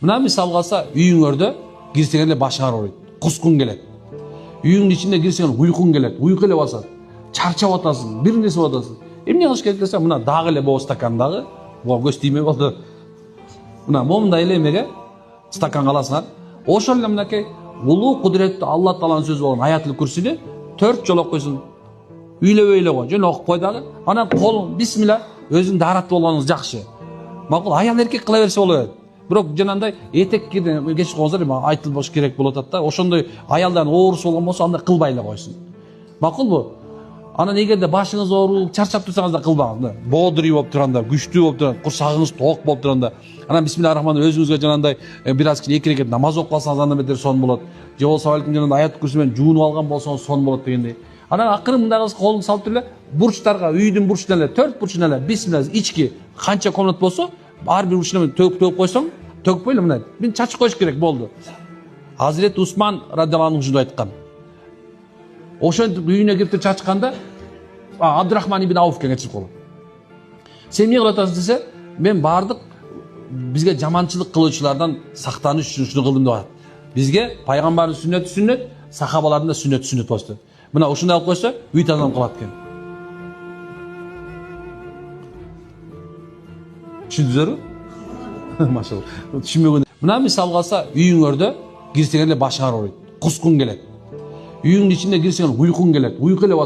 Мына мисал калса үйүңөрдө кирсең эле башың аарыбайт, кускуң келет. Үйүңдүн ичинде кирсең уйкуң келет, уйку эле басат. Чарчап атасың, бир нерсе болуп атасың. Эмне кылыш керек десе, мына дагы эле боо стакандагы, буга көз тийме болду. Мына момундай эле эмеге стаканга аласыңар. Ошол эле мынакей улуу кудуреттүү Алла Тааланын сөзү болгон аятыл курсини 4 жолу окуйсуң. Үйлөбөй эле кой, жөн окуп кой дагы. Анан колуң бисмилла, өзүң дараттуу болгонуңуз жакшы. Макул аял эркек кыла берсе боло берет. Бирок жанагындай этек кийген кечип койгонсуңар, эми айтылбаш керек болуп атат да. Ошондой аялдан оорусу болгон болсо андай кылбай эле койсун. Макулбу? Анан эгерде башыңыз ооруп, чарчап турсаңыз да кылбаңыз. Бодрый болуп турганда, күчтүү болуп турганда, курсагыңыз ток болуп турганда, анан бисмиллахир-рахманир өзүңүзгө жанагындай бир аз кичине 2 рекет намаз окуп алсаңыз андан бетер сон болот. Же болсо балким жанагындай аят курсы менен жуунуп алган болсоңуз сон болот дегендей. Анан акырын мындай кылып колуңду салып туруп эле бурчтарга, үйдүн бурчуна эле, 4 бурчуна эле бисмилла ички канча комнат болсо, ар бир бурчуна төгүп койсоң, төгпөй эле мындай. Мен чачып коюш керек болду. Hazreti Usman radıyallahu anh ушундай айткан. Ошентип үйүнө кирип чачканда Абдурахман ибн Ауфке чыгып калат. Сен эмне кылып атасың десе, мен бардык бизге жаманчылык кылуучулардан сактаныш үчүн ушуну кылдым деп атат. Бизге пайгамбардын сүннөтү сүннөт, сахабалардын да сүннөтү сүннөт болчу. Мына ушундай кылып койсо, үй тазаланып калат экен. Түшүндүңүзбү? Машалла. Түшүнбөгөн. Мына мисал калса үйүңөрдө кирсең эле башың аарыбайт, кускуң келет. Үйүңдүн ичинде кирсең уйкуң келет, уйку эле басат.